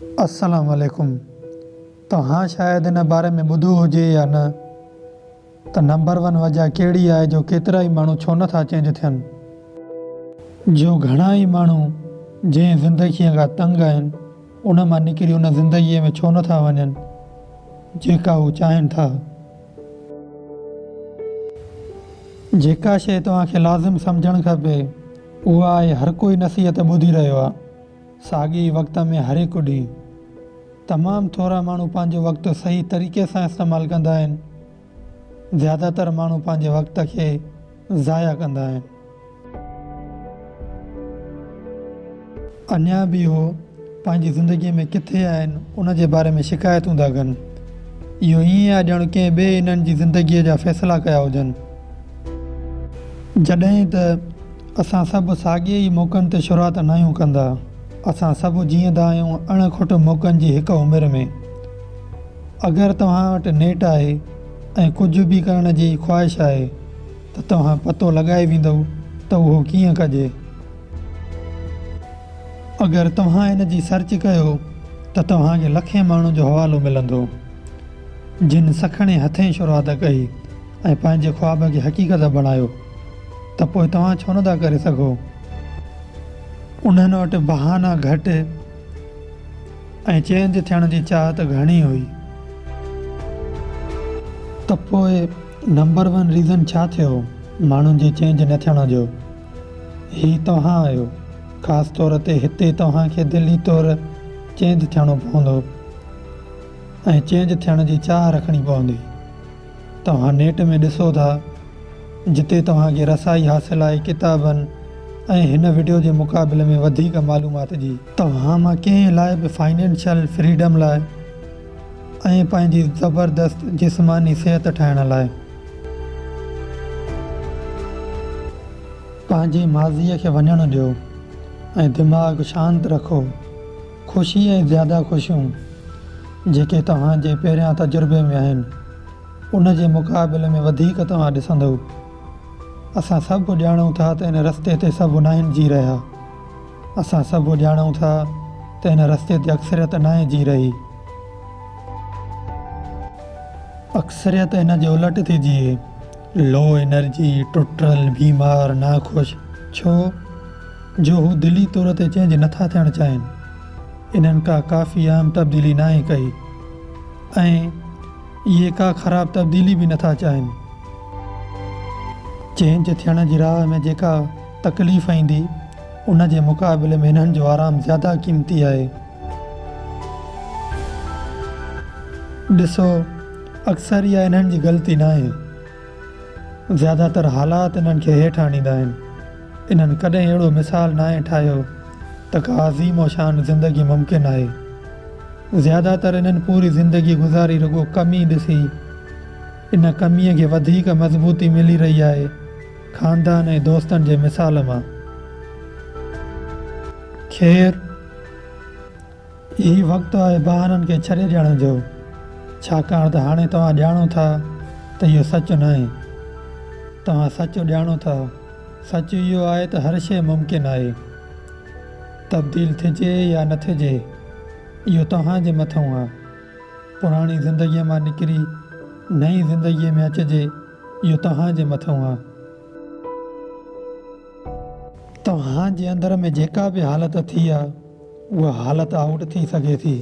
अस्सलाम वालेकुम। तव्हां शायदि हिन बारे में ॿुधो हुजे या न त नंबर 1 वजह कहिड़ी आहे जो केतिरा ई माण्हू छो नथा चेंज थियनि। जो घणा ई माण्हू जंहिं ज़िंदगीअ खां तंग आहिनि उन मां निकिरी उन ज़िंदगीअ में छो नथा वञनि जेका हू चाहिनि था। जेका शइ तव्हांखे लाज़िम सम्झणु खपे उहा आहे हर कोई नसीहत ॿुधी रहियो आहे। साॻी वक़्त में हर हिकु ॾींहुं तमामु थोरा माण्हू पंहिंजो वक़्तु सही तरीक़े सां इस्तेमालु कंदा आहिनि। ज़्यादातर माण्हू पंहिंजे वक़्त खे ज़ाया कंदा आहिनि। अञा बि उहो पंहिंजी ज़िंदगीअ में किथे आहिनि उन जे बारे में शिकायतूं था कनि। इहो ईअं आहे ॼणु कंहिं ॿिए इन्हनि जी ज़िंदगीअ जा फ़ैसिला कया हुजनि। जॾहिं त असां सभु साॻिए ई मौक़नि ते शुरूआति न आहियूं कंदा। असां सभु जीअंदा आहियूं अणखुट मौक़नि जी हिकु उमिरि में। अगरि तव्हां वटि नेट आहे ऐं कुझु बि करण जी ख़्वाहिश आहे त तव्हां पतो लॻाए वेंदव त उहो कीअं कजे। अगरि तव्हां इन जी सर्च कयो त तव्हांखे लखे माण्हू जो हवालो मिलंदो जिन सखणे हथें शुरूआति कई ऐं पंहिंजे ख़्वाब खे हक़ीक़त बणायो। त पोइ तव्हां छो नथा करे सघो। उन्हनि वटि बहाना घटि ऐं चेंज थियण जी चाहत घणी हुई। त पोइ नंबर 1 रीज़न छा थियो माण्हुनि जे चेंज न थियण जो? ही तव्हां आहियो। ख़ासि तौर ते हिते तव्हांखे दिली तौरु चेंज थियणो पवंदो ऐं चेंज थियण जी चाह रखणी पवंदी। तव्हां नेट में ॾिसो था जिते तव्हांखे रसाई हासिलु आहे किताबनि ऐं हिन वीडियो जे मुक़ाबले में वधीक मालूमात जी। तव्हां मां कंहिं लाइ बि फाइनेंशियल फ्रीडम लाइ ऐं पंहिंजी ज़बरदस्त जिस्मानी सिहत ठाहिण लाइ पंहिंजे माज़ीअ खे वञणु ॾियो ऐं दिमाग़ शांति रखो। ख़ुशी ऐं ज़्यादा ख़ुशियूं जेके तव्हांजे पहिरियां तजुर्बे में आहिनि उन जे मुक़ाबले में वधीक तव्हां ॾिसंदव। असां सभु ॼाणूं था त इन रस्ते ते सभु न आहिनि जी रहिया। असां सभु ॼाणूं था त इन रस्ते ते अक्सरियत न आहे जी रही। अक्सरियत इन जे उलट थी जीए। लो एनर्जी, टुटल, बीमार, नाख़ुशि। छो जो हू दिली तौर ते चेंज नथा थियणु चाहिनि। इन्हनि का काफ़ी आम तब्दीली न आहे कई ऐं इहे का ख़राबु तब्दीली बि नथा चाहिनि। चेंज थियण जी राह में जेका तकलीफ़ ईंदी उन जे मुक़ाबले में हिननि जो आराम ज़्यादा क़ीमती आहे। ॾिसो अक्सर इहा इन्हनि जी ग़लती न आहे। ज़्यादातर हालात इन्हनि खे हेठि आणींदा आहिनि। इन्हनि कॾहिं अहिड़ो मिसाल न आहे ठाहियो त का अज़ीम और शान ज़िंदगी मुमकिन आहे। ज़्यादातर इन्हनि पूरी ज़िंदगी गुज़ारी रुॻो कमी ॾिसी इन कमीअ खे वधीक मज़बूती मिली रही आहे ख़ानदान ऐं दोस्तनि जे मिसाल मां। ख़ैर हीउ वक़्तु आहे बहाननि खे छॾे ॾियण जो। छाकाणि त हाणे तव्हां ॼाणो था त इहो सचु न आहे। तव्हां सचु ॼाणो था। सचु इहो आहे त हर शइ मुमकिन आहे। तब्दील थिजे या न थिजे इहो तव्हांजे मथां आहे। पुराणी ज़िंदगीअ मां निकिरी नई ज़िंदगीअ में अचिजे इहो तव्हांजे मथां आहे। तव्हांजे अंदर में जेका बि हालत थी आहे उहा हालत आउट थी सघे थी।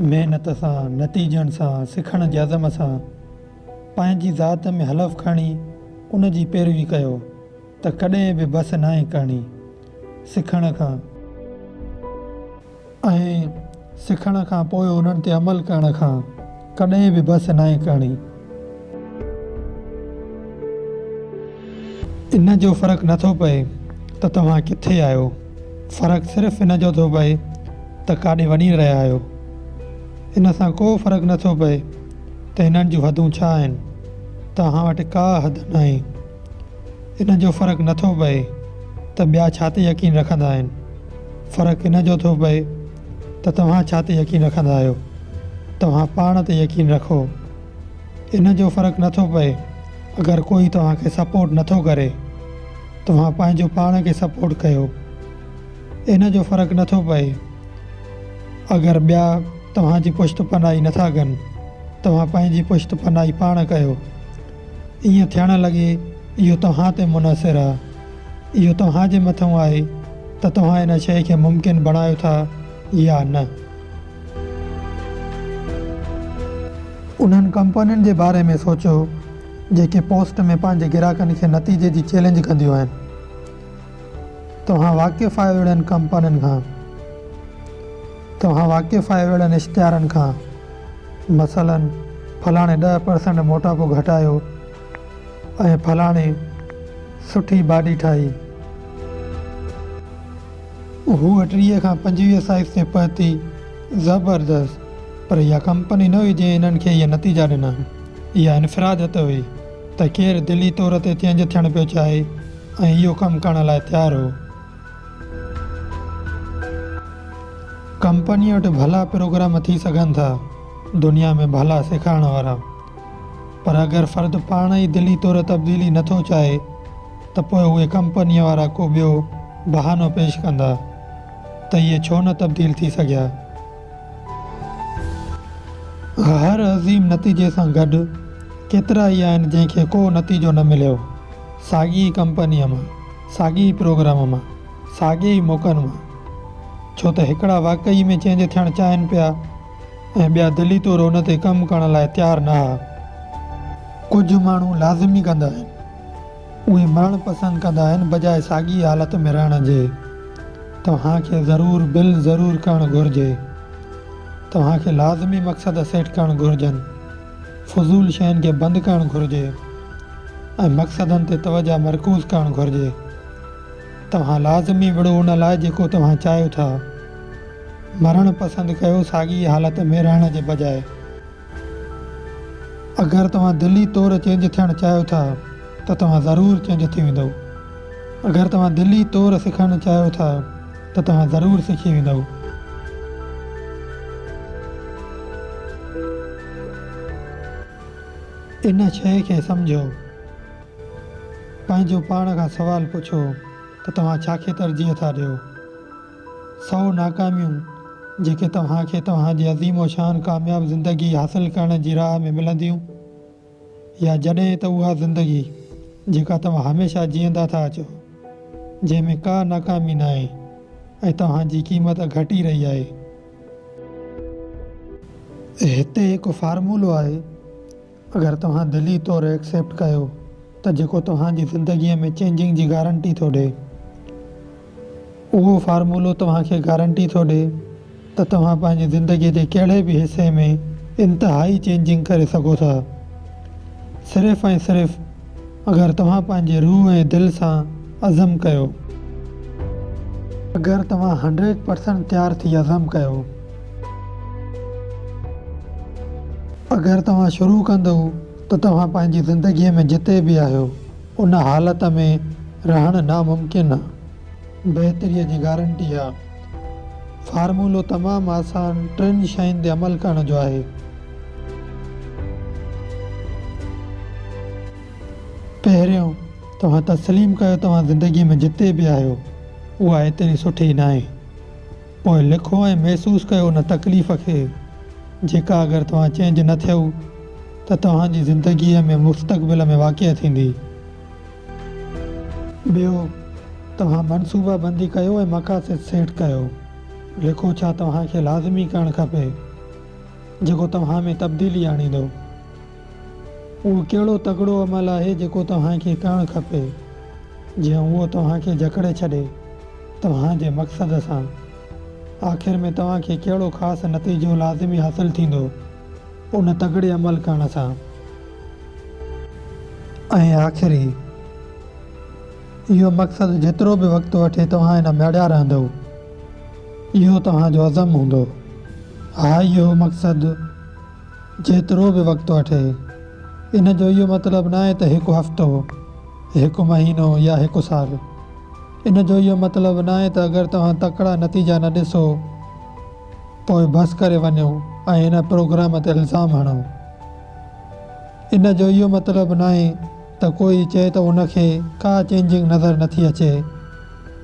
महिनत सां, नतीजनि सां, सिखण जे अज़म सां। पंहिंजी ज़ात में हलफ़ खणी उन जी पैरवी कयो त कॾहिं बि बस न आहे करणी। सिखण खां ऐं सिखण खां पोइ उन्हनि ते अमल करण खां कॾहिं बि बस न आहे करणी। इन जो फ़र्क़ु नथो पए त तव्हां किथे आहियो। फ़र्क़ु सिर्फ़ु इन जो थो पए त काॾे वञी रहिया आहियो। इन सां को फ़र्क़ु नथो पए त हिननि जूं हदूं छा आहिनि। तव्हां वटि का हद न आहे। इन जो फ़र्क़ु नथो पए त ॿिया छा ते यकीन रखंदा आहिनि। फ़र्क़ु इन जो थो पए त तव्हां छा ते यकीन रखंदा आहियो। तव्हां पाण ते यकीन रखो। इन जो फ़र्क़ु नथो पए अगरि कोई तव्हांखे सपोर्ट नथो करे तव्हां पंहिंजो पाण खे सपोर्ट कयो। इन जो फ़र्क़ु नथो पए अगरि ॿिया तव्हांजी पुष्ट पनाही नथा कनि, तव्हां पंहिंजी पुष्ट पनाही पाण कयो। ईअं थियणु लॻे इहो तव्हां ते मुनसिरु आहे, इहो तव्हांजे मथां आहे त तव्हां इन शइ खे मुमकिन बणायो था या न। उन्हनि कंपनियुनि जे बारे में सोचो जेके पोस्ट में पंहिंजे ग्राहकनि खे नतीजे जी चैलेंज कंदियूं आहिनि। तव्हां वाक़िफ़ु आहियो अहिड़नि कंपनियुनि खां, तव्हां वाक़िफ़ु आहियो अहिड़नि इश्तिहारनि खां, मसलन फलाणे 10% मोटापो घटायो ऐं फलाणे सुठी बॉडी ठाही। हूअ 30 खां 25 साइज़ ते पहुती, ज़बरदस्त। पर इहा कंपनी न हुई जंहिं इन्हनि खे इहे नतीजा ॾिना। इहा इनफ़रादत हुई त केरु दिली तौर ते चेंज थियणु पियो चाहे ऐं इहो कमु करण लाइ तयारु हो। कंपनी वटि भला प्रोग्राम थी सघनि था, दुनिया में भला सेखारण वारा, पर अगरि फ़र्द पाण ई दिली तौर तब्दीली नथो चाहे त पोइ उहे कंपनीअ वारा को ॿियो बहानो पेश कंदा त इहे छो न तब्दील थी सघिया। हर अज़ीम नतीजे सां गॾु केतिरा ई आहिनि जंहिंखे को नतीजो न मिलियो, साॻी कंपनीअ मां, साॻी प्रोग्राम मां, साॻे ई मौक़नि मां, छो त हिकिड़ा वाक़ई में चेंज थियणु चाहिनि पिया ऐं ॿिया दिली तौरु उन ते कमु करण लाइ तयारु न हुआ। कुझु माण्हू लाज़िमी कंदा आहिनि, उहे मरणु पसंदि कंदा आहिनि बजाए साॻी हालत में रहण जे। तव्हांखे ज़रूरु बिल ज़रूरु करणु घुरिजे, तव्हांखे लाज़िमी मक़सद सेट करणु घुरिजनि, फज़ूल शयुनि खे बंदि करणु घुरिजे ऐं मक़सदनि ते तवजा मरकूज़ करणु घुरिजे। तव्हां लाज़िमी विड़ो उन लाइ जेको तव्हां चाहियो था, मरणु पसंदि कयो साॻी हालत में रहण जे बजाए। अगरि तव्हां दिली तौरु चेंज थियणु चाहियो था त तव्हां ज़रूरु चेंज थी वेंदव। अगरि तव्हां दिली तौरु सिखणु चाहियो था त तव्हां ज़रूरु सिखी वेंदव। इन शइ खे सम्झो, पंहिंजो पाण खां सुवालु पुछो त तव्हां छाखे तरजीह था ॾियो। 100 नाकामियूं जेके तव्हांखे तव्हांजी अज़ीम शान कामयाब ज़िंदगी हासिलु करण जी राह में मिलंदियूं, या जॾहिं त उहा ज़िंदगी जेका तव्हां हमेशह जीअंदा था अचो, जंहिंमें का नाकामी न आहे ऐं तव्हांजी क़ीमत घटी रही आहे। हिते हिकु फार्मूलो आहे, अगरि तव्हां दिली तौरु एक्सेप्ट कयो त जेको तव्हांजी ज़िंदगीअ में चेंजिंग जी गारंटी थो ॾिए, उहो फार्मूलो तव्हांखे गारंटी थो ॾिए त तव्हां पंहिंजी ज़िंदगीअ जे कहिड़े बि हिसे में इंतिहाई चेंजिंग करे सघो था, सिर्फ़ु ऐं सिर्फ़ु अगरि तव्हां पंहिंजे रूह ऐं दिलि सां अज़म कयो। अगरि तव्हां 100% तयारु थी अज़म कयो, अगरि तव्हां शुरू कंदव त तव्हां पंहिंजी ज़िंदगीअ में जिते बि आहियो उन हालत में रहणु नामुमकिन आहे। बहितरीअ जी गारंटी आहे। फार्मूलो तमामु आसान 3 शयुनि ते अमल करण जो आहे। पहिरियों, तव्हां तस्लीम कयो तव्हां ज़िंदगीअ में जिते बि आहियो उहा एतिरी सुठी न आहे। पोइ लिखो ऐं महसूसु कयो उन तकलीफ़ खे जेका अगरि तव्हां चेंज न थियो त तव्हांजी ज़िंदगीअ में मुस्तक़बिल में वाक़िअ थींदी। ॿियो, तव्हां मनसूबा बंदी कयो ऐं मक़ासिद सेट कयो। लिखो छा तव्हांखे लाज़िमी करणु खपे जेको तव्हां में तब्दीली आणींदो। उहो कहिड़ो तगड़ो अमल आहे जेको तव्हांखे करणु खपे जीअं उहो तव्हांखे जकड़े छॾे तव्हांजे मक़सद सां। आख़िर में तव्हांखे कहिड़ो ख़ासि नतीजो लाज़िमी हासिलु थींदो उन तगड़े अमल करण सां। ऐं आख़िरी, इहो मक़सदु जेतिरो बि वक़्तु वठे तव्हां हिन में अड़िया रहंदव, इहो तव्हांजो अज़म हूंदो। हा, इहो मक़सदु जेतिरो बि वक़्तु वठे, इन जो इहो मतिलबु न आहे त हिकु हफ़्तो, हिकु महीनो या हिकु साल। इन जो इहो मतिलबु न आहे त अगरि तव्हां तकिड़ा नतीजा न ॾिसो पोइ बसि करे वञो ऐं हिन प्रोग्राम ते इल्ज़ाम हणो। इन जो इहो मतिलबु न आहे त कोई चए त उनखे का चेंजिंग नज़र नथी अचे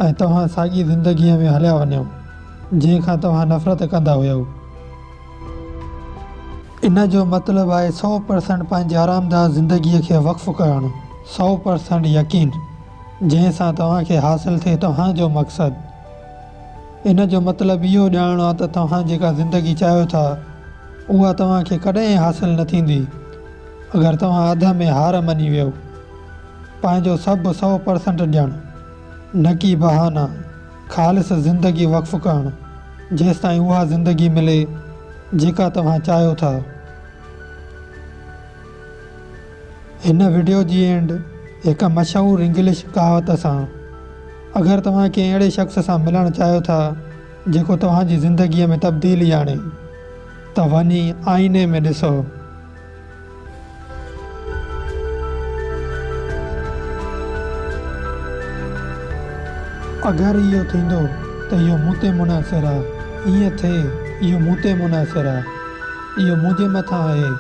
ऐं तव्हां साॻी ज़िंदगीअ में हलिया वञो जंहिंखां तव्हां नफ़रत कंदा हुयो। इन जो मतिलबु आहे 100% पंहिंजी आरामदाह ज़िंदगीअ खे वक़्फ़ु करणु, 100% यकीन जंहिंसां तव्हांखे हासिलु थिए तव्हांजो मक़सदु। इन जो मतिलबु इहो ॼाणणु आहे त तव्हां जेका ज़िंदगी चाहियो था उहा तव्हांखे कॾहिं हासिलु न थींदी अगरि तव्हां अध में हार मञी वियो। पंहिंजो सभु 100% ॾियणु, न की बहाना, ख़ालिस ज़िंदगी वक़्फ़ु करणु जेसिताईं उहा ज़िंदगी मिले जेका तव्हां चाहियो था। हिन वीडियो जी एंड हिकु मशहूरु इंग्लिश कहावत सां, अगरि तव्हां कंहिं अहिड़े शख़्स सां मिलणु चाहियो था जेको तव्हांजी ज़िंदगीअ में तब्दीली आणे त वञी आईने में ॾिसो। अगरि इहो थींदो त इहो मूं ते मुनासिर आहे, ईअं थिए इहो मूं ते मुनासिर आहे, इहो मुंहिंजे मथां आहे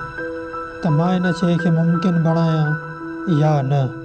त मां इन शइ खे मुमकिन बणायां या न।